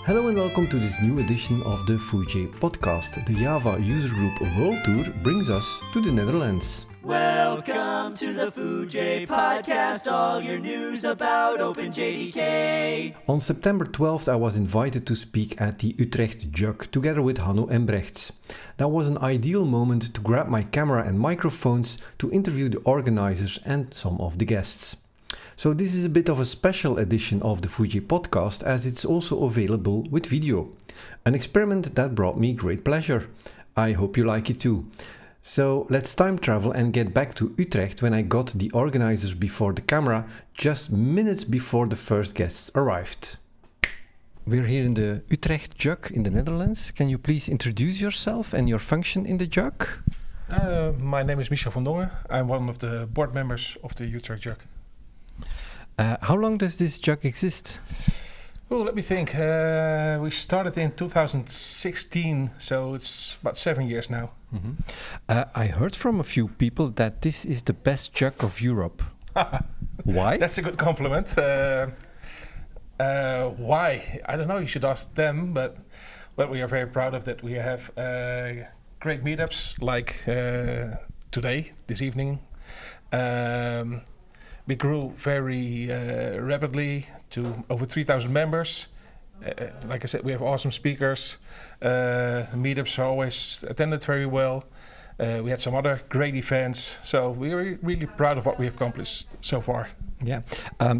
Hello and welcome to this new edition of the Foojay Podcast. The Java user group World Tour brings us to the Netherlands. Welcome to the Foojay Podcast, all your news about OpenJDK. On September 12th, I was invited to speak at the Utrecht JUG together with Hanno Embregts. That was an ideal moment to grab my camera and microphones to interview the organizers and some of the guests. So this is a bit of a special edition of the Foojay Podcast as it's also available with video. An experiment that brought me great pleasure. I hope you like it too. So let's time travel and get back to Utrecht when I got the organizers before the camera just minutes before the first guests arrived. We're here in the Utrecht JUG in the Netherlands. Can you please introduce yourself and your function in the JUG? My name is Michel van Dongen. I'm one of the board members of the Utrecht JUG. How long does this JUG exist? Oh, let me think. We started in 2016, so it's about 7 years now. Mm-hmm. I heard from a few people that this is the best JUG of Europe. Why? That's a good compliment. Why? I don't know. You should ask them. But we are very proud of that. We have great meetups like today, this evening. We grew very rapidly to over 3,000 members. Like I said, we have awesome speakers. Meetups are always attended very well. We had some other great events. So we're really proud of what we have accomplished so far. Yeah.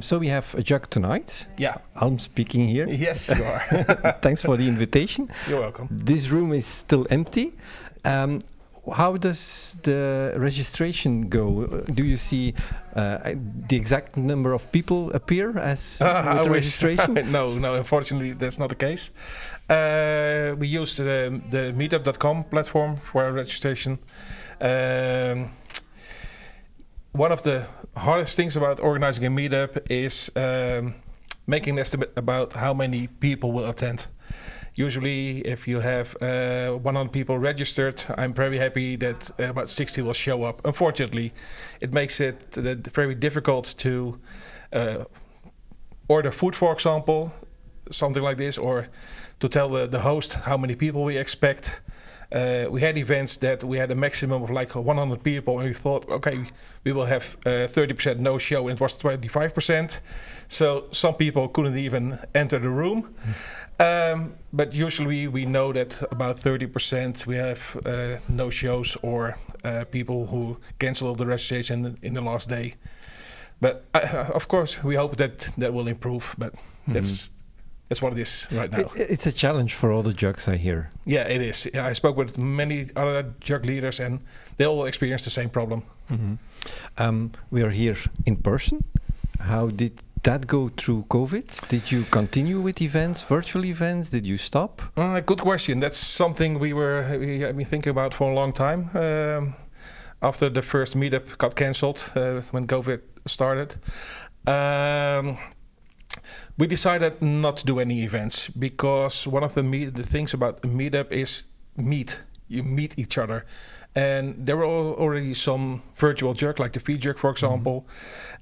So we have a JUG tonight. Yeah. I'm speaking here. Yes, you are. Thanks for the invitation. You're welcome. This room is still empty. How does the registration go? Do you see the exact number of people appear as with the registration? No, unfortunately that's not the case. We use the meetup.com platform for our registration. One of the hardest things about organizing a meetup is making an estimate about how many people will attend. Usually, if you have 100 people registered, I'm very happy that about 60 will show up. Unfortunately, it makes it very difficult to order food, for example, something like this, or to tell the host how many people we expect. We had events that we had a maximum of like 100 people, and we thought, okay, we will have 30% no show, and it was 25%. So some people couldn't even enter the room. But usually we know that about 30% we have no shows or people who cancel the registration in the last day. But of course we hope that will improve, but that's what it is right now. It's a challenge for all the JUGs, I hear. Yeah, it is. Yeah, I spoke with many other JUG leaders and they all experience the same problem. Mm-hmm. We are here in person. How did that go through COVID? Did you continue with events, virtual events? Did you stop? Good question. That's something we have been thinking about for a long time. After the first meetup got cancelled when COVID started, we decided not to do any events because one of the things about a meetup is you meet each other. And there were already some virtual JUG, like the FJUG, for example.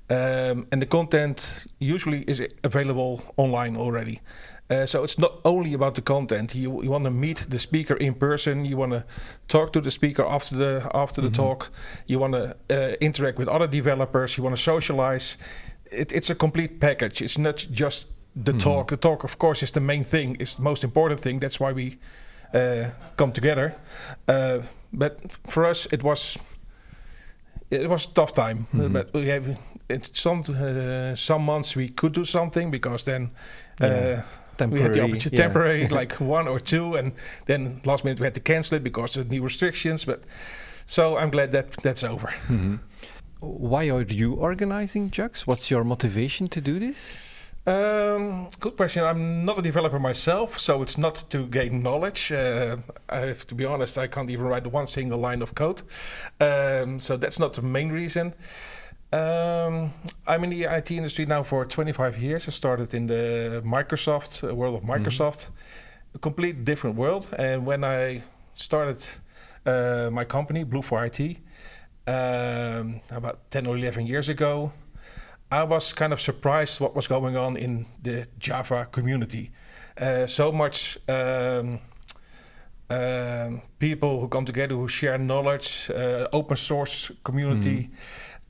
And the content usually is available online already. So it's not only about the content. You want to meet the speaker in person. You want to talk to the speaker after the talk. You want to interact with other developers. You want to socialize. It's a complete package. It's not just the talk. The talk, of course, is the main thing. It's the most important thing. That's why we come together. But for us, it was a tough time. But we have some months we could do something because then we had the opportunity temporary, like 1 or 2, and then last minute we had to cancel it because of new restrictions. But so I'm glad that that's over. Mm-hmm. Why are you organizing JUGs? What's your motivation to do this? Good question. I'm not a developer myself, so it's not to gain knowledge. I have to be honest, I can't even write one single line of code. So that's not the main reason. I'm in the IT industry now for 25 years. I started in the world of Microsoft, a complete different world. And when I started my company, Blue for IT, about 10 or 11 years ago, I was kind of surprised what was going on in the Java community. So much people who come together, who share knowledge, open source community.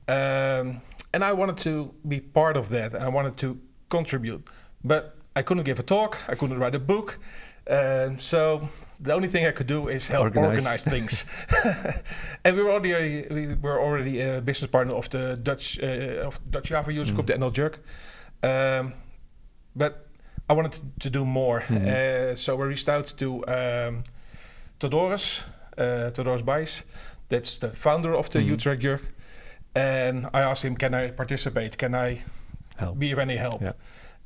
And I wanted to be part of that. And I wanted to contribute. But I couldn't give a talk. I couldn't write a book. So the only thing I could do is help organize things. And we were already a business partner of the Dutch Java user group, the NLJUG. But I wanted to do more. So we reached out to Theodoros Bijs. That's the founder of the Utrecht JUG. And I asked him, can I participate? Can I be of any help? Yeah.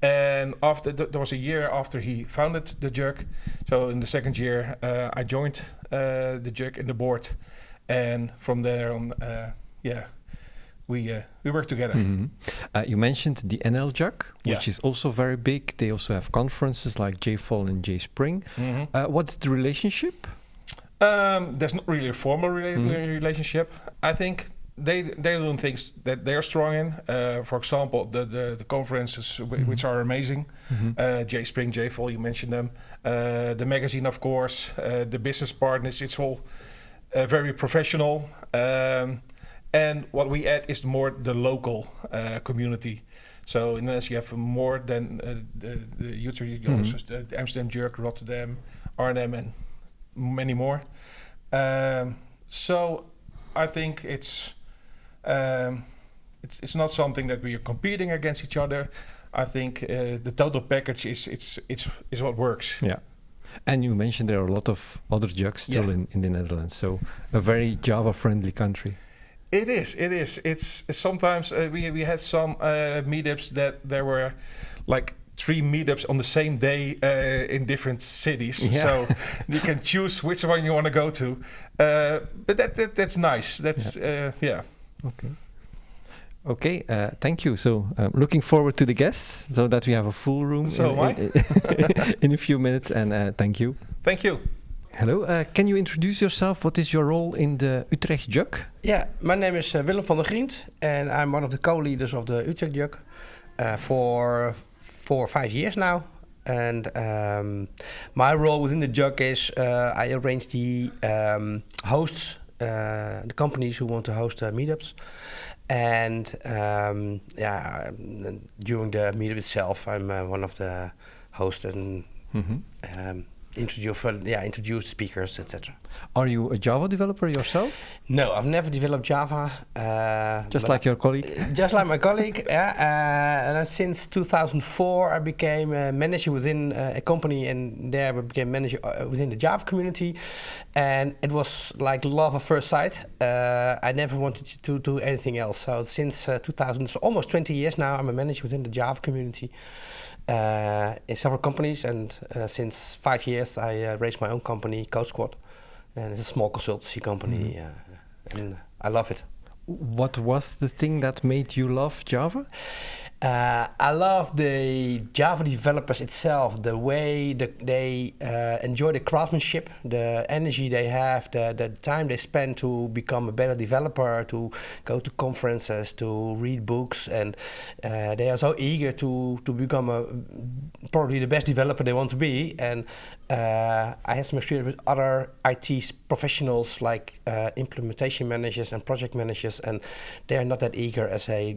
And after there was a year after he founded the JUG. So in the second year, I joined the JUG in the board. And from there on, we work together. You mentioned the NLJUG, which is also very big. They also have conferences like JFall and JSpring. What's the relationship? There's not really a formal relationship. I think they're doing things that they're strong in. For example, the conferences which are amazing. JSpring, JFall, you mentioned them. The magazine, of course. The business partners. It's all very professional. And what we add is more the local community. So in the Netherlands, you have more than the Utrecht JUGs, the Amsterdam JUG, Rotterdam, Arnhem, and many more. So I think it's not something that we are competing against each other. I think the total package is what works. Yeah. And you mentioned there are a lot of other JUGs still in the Netherlands. So a very Java-friendly country. It is. It's sometimes we had some meetups that there were like 3 meetups on the same day in different cities. So you can choose which one you want to go to. But that's nice. That's Okay, thank you. So looking forward to the guests so that we have a full room in a few minutes. And thank you. Thank you. Hello, can you introduce yourself? What is your role in the Utrecht JUG? Yeah, my name is Willem van Griendt, and I'm one of the co-leaders of the Utrecht JUG for 4 or 5 years now. And my role within the JUG is I arrange the hosts, the companies who want to host meetups. And during the meetup itself, I'm one of the hosts and introduce speakers, etc. Are you a Java developer yourself? No, I've never developed Java. Just like your colleague? Just like my colleague, and since 2004 I became a manager within a company, and there I became manager within the Java community. And it was like love at first sight. I never wanted to do anything else. So since 2000, so almost 20 years now, I'm a manager within the Java community. In several companies, and since 5 years I raised my own company, Code Squad, and it's a small consultancy company, and I love it. What was the thing that made you love Java? I love the Java developers itself, the way they enjoy the craftsmanship, the energy they have, the time they spend to become a better developer, to go to conferences, to read books, and they are so eager to become probably the best developer they want to be. And I had some experience with other IT professionals like implementation managers and project managers, and they are not that eager as a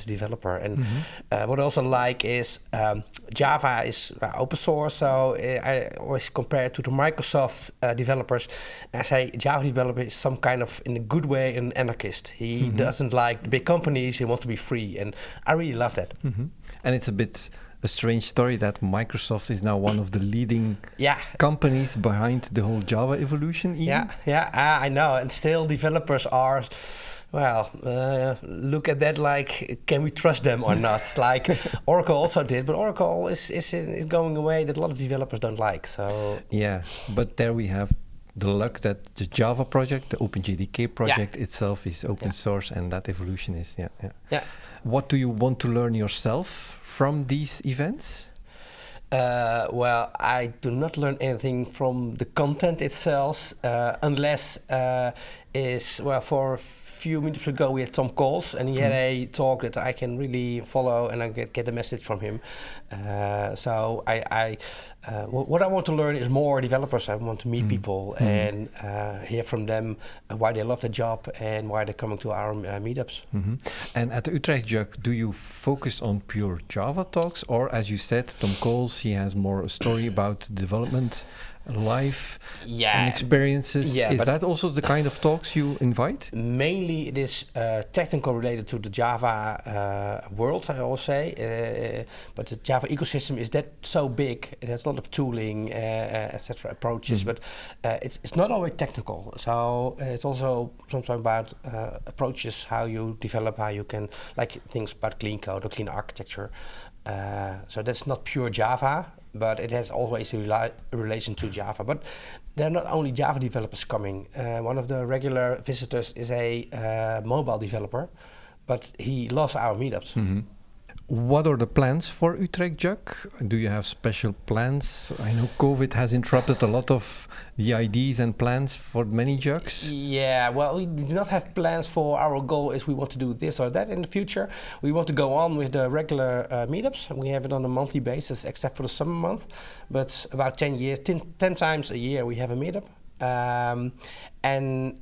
developer. And what I also like is Java is open source, so I always compare it to the Microsoft developers. I say Java developer is some kind of, in a good way, an anarchist. He doesn't like the big companies, he wants to be free, and I really love that. And it's a bit a strange story that Microsoft is now one of the leading companies behind the whole Java evolution. Even. I know, and still developers are, look at that like, can we trust them or not? It's like Oracle also did, but Oracle is going away that a lot of developers don't like. So but there we have the luck that the Java project, the OpenJDK project itself is open source, and that evolution is What do you want to learn yourself from these events? I do not learn anything from the content itself unless is, well, for a few minutes ago we had Tom Coles, and he had a talk that I can really follow, and I get the message from him. So what I want to learn is more developers. I want to meet people and hear from them why they love the job and why they're coming to our meetups. And at the Utrecht JUG, do you focus on pure Java talks, or as you said, Tom Coles, he has more a story about development, life, and experiences? Is that also the kind of talks you invite? Mainly it is technical related to the Java world, I always say, but the Java ecosystem is that so big, it has a lot of tooling, etc. approaches, but it's not always technical. So it's also sometimes about approaches, how you develop, how you can, like things about clean code or clean architecture. So that's not pure Java, but it has always a relation to Java. But there are not only Java developers coming. One of the regular visitors is a mobile developer, but he loves our meetups. What are the plans for Utrecht JUG? Do you have special plans? I know COVID has interrupted a lot of the ideas and plans for many JUGs. Yeah, well, we do not have plans for our goal is we want to do this or that in the future. We want to go on with the regular meetups. We have it on a monthly basis, except for the summer month. But about 10 times a year we have a meetup. And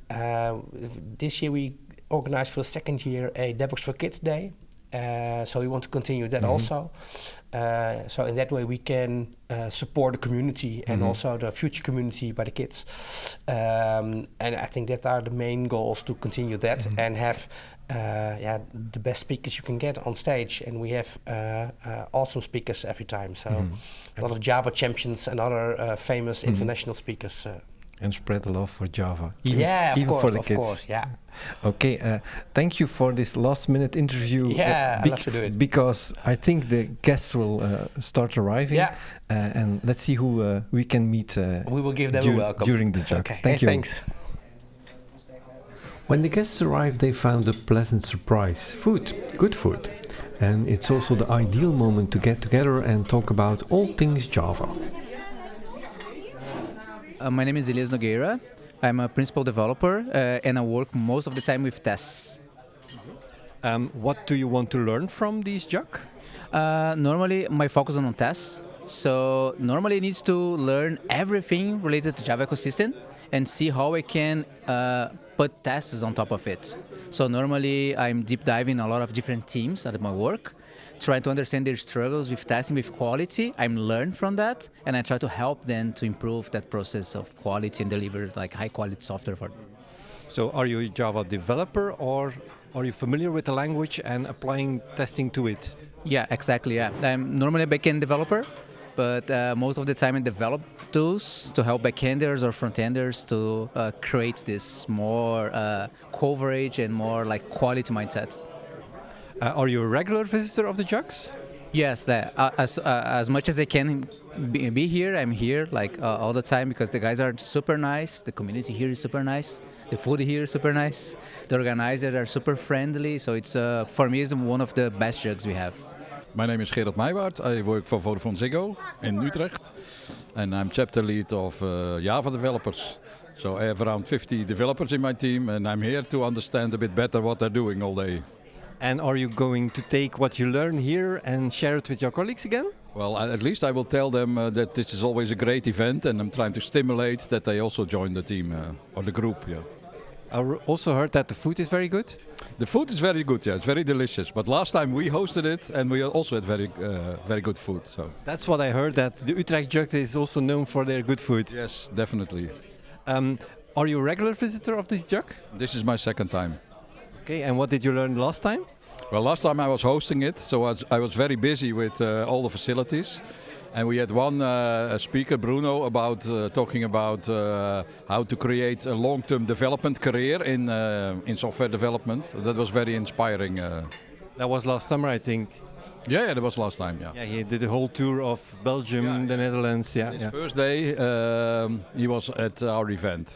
this year we organized for the second year a DevOps for Kids Day. So we want to continue that also. So in that way we can support the community and also the future community by the kids. And I think that are the main goals, to continue that and have the best speakers you can get on stage. And we have awesome speakers every time. So a lot of Java champions and other famous international speakers. And spread the love for Java. Even for the kids. Of course, yeah. Okay, thank you for this last-minute interview. Yeah, I love to do it. Because I think the guests will start arriving. Yeah. And let's see who we can meet. We will give them a welcome. During the JUG. Okay. Thank you. Thanks. When the guests arrived, they found a pleasant surprise. Food, good food. And it's also the ideal moment to get together and talk about all things Java. My name is Elias Nogueira. I'm a principal developer and I work most of the time with tests. What do you want to learn from these JUG? Normally, my focus is on tests. So normally, it needs to learn everything related to Java ecosystem and see how I can put tests on top of it. So normally, I'm deep diving a lot of different teams at my work, trying to understand their struggles with testing, with quality. I'm learned from that, and I try to help them to improve that process of quality and deliver like high quality software for them. So are you a Java developer, or are you familiar with the language and applying testing to it? Yeah, exactly. Yeah, I'm normally a backend developer, but most of the time I develop tools to help backenders or frontenders to create this more coverage and more like quality mindset. Are you a regular visitor of the JUGs? Yes, as much as I can be here, I'm here like all the time because the guys are super nice. The community here is super nice. The food here is super nice. The organizers are super friendly. So it's for me, it's one of the best JUGs we have. My name is Gerard Meijwaard. I work for Vodafone Ziggo in Utrecht, and I'm chapter lead of Java developers. So I have around 50 developers in my team, and I'm here to understand a bit better what they're doing all day. And are you going to take what you learn here and share it with your colleagues again? Well, at least I will tell them that this is always a great event, and I'm trying to stimulate that they also join the team or the group. Yeah. I also heard that the food is very good. The food is very good, yeah, it's very delicious. But last time we hosted it, and we also had very good food. So that's what I heard, that the Utrecht JUG is also known for their good food. Yes, definitely. Are you a regular visitor of this JUG? This is my second time. Okay, and what did you learn last time? Well, last time I was hosting it, so I was very busy with all the facilities. And we had one speaker, Bruno, talking about how to create a long-term development career in software development. That was very inspiring. That was last summer, I think. Yeah, that was last time, yeah. Yeah, he did a whole tour of Belgium, the Netherlands, His first day, he was at our event.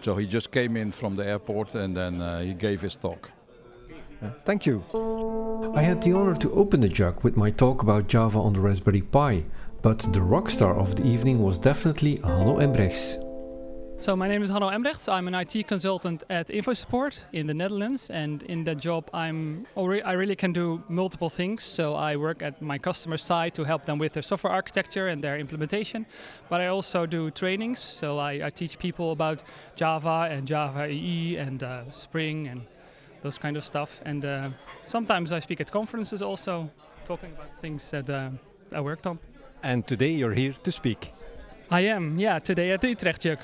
So he just came in from the airport and then he gave his talk. Thank you. I had the honor to open the JUG with my talk about Java on the Raspberry Pi, but the rock star of the evening was definitely Hanno Embregts. So my name is Hanno Embregts. I'm an IT consultant at InfoSupport in the Netherlands, and in that job I really can do multiple things. So I work at my customer side to help them with their software architecture and their implementation, but I also do trainings. So I teach people about Java and Java EE and Spring and those kind of stuff. And sometimes I speak at conferences also, talking about things that I worked on. And today you're here to speak. I am, yeah, today at the Utrecht JUG.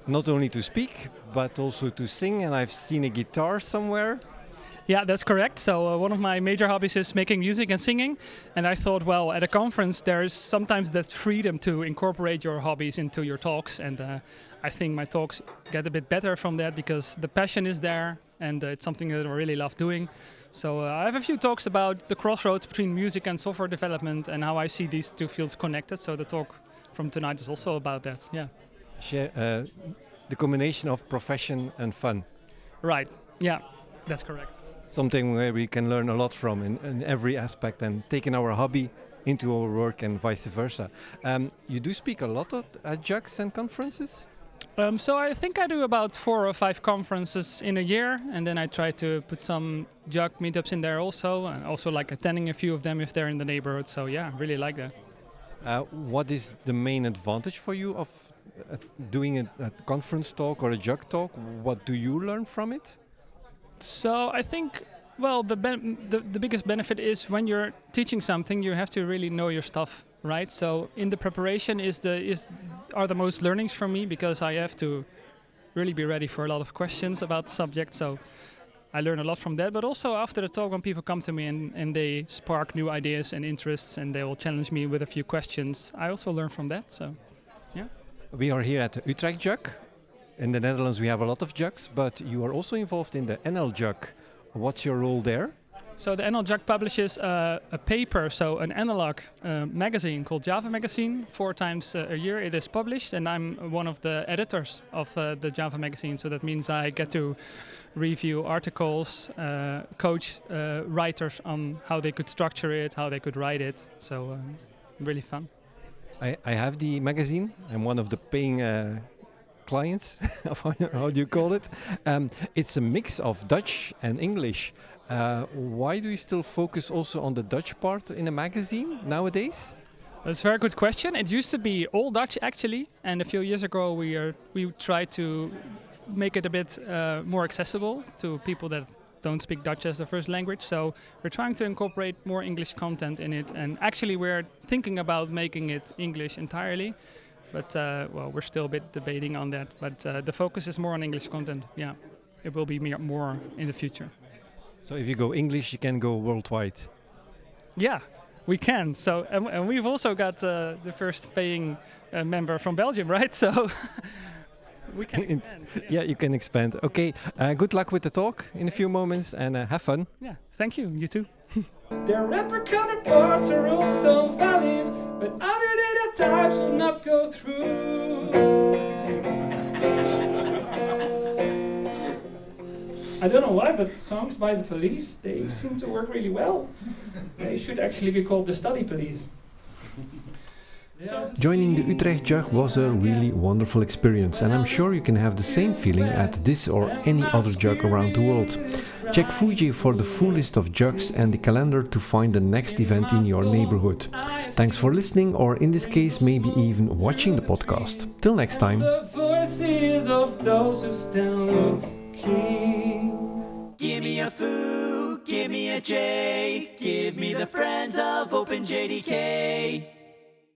Not only to speak, but also to sing, and I've seen a guitar somewhere. Yeah, that's correct. So one of my major hobbies is making music and singing. And I thought, well, at a conference, there's sometimes that freedom to incorporate your hobbies into your talks. And I think my talks get a bit better from that because the passion is there and it's something that I really love doing. So I have a few talks about the crossroads between music and software development and how I see these two fields connected. So the talk from tonight is also about that, yeah. Share the combination of profession and fun. Right, yeah, that's correct. Something where we can learn a lot from in every aspect and taking our hobby into our work and vice versa. You do speak a lot at JUGs and conferences? So I think I do about 4 or 5 conferences in a year, and then I try to put some JUG meetups in there also, and also like attending a few of them if they're in the neighborhood. So yeah, really like that. What is the main advantage for you of doing a conference talk or a JUG talk? What do you learn from it? So I think, well, the biggest benefit is when you're teaching something, you have to really know your stuff, right? So in the preparation are the most learnings for me because I have to really be ready for a lot of questions about the subject. So I learn a lot from that, but also after the talk when people come to me and they spark new ideas and interests and they will challenge me with a few questions, I also learn from that, so yeah. We are here at the Utrecht JUG. In the Netherlands we have a lot of JUGs, but you are also involved in the NLJUG. What's your role there? So the NLJUG publishes a paper, so an analog magazine called Java Magazine. 4 times a year it is published, and I'm one of the editors of the Java Magazine. So that means I get to review articles, coach writers on how they could structure it, how they could write it. So really fun. I have the magazine. I'm one of the paying clients. How do you call it? It's a mix of Dutch and English. Why do you still focus also on the Dutch part in a magazine nowadays? That's a very good question. It used to be all Dutch actually, and a few years ago we tried to make it a bit more accessible to people that don't speak Dutch as their first language. So we're trying to incorporate more English content in it, and actually we're thinking about making it English entirely. But well, we're still a bit debating on that. But the focus is more on English content. Yeah, it will be more in the future. So if you go English, you can go worldwide. Yeah, we can. So and we've also got the first paying member from Belgium, right? So we can expand. Yeah, you can expand. Okay, good luck with the talk in a few moments and have fun. Yeah, thank you. You too. Their rapper counterparts are also valiant, but other data types will not go through. I don't know why, but songs by the Police, they seem to work really well. They should actually be called the Study Police. Joining the Utrecht JUG was a really wonderful experience, and I'm sure you can have the same feeling at this or any other JUG around the world. Check Foojay for the full list of JUGs and the calendar to find the next event in your neighborhood. Thanks for listening, or in this case maybe even watching the podcast. Till next time. The voices of those who stand looking. Give me a foo, give me a J, give me the friends of OpenJDK.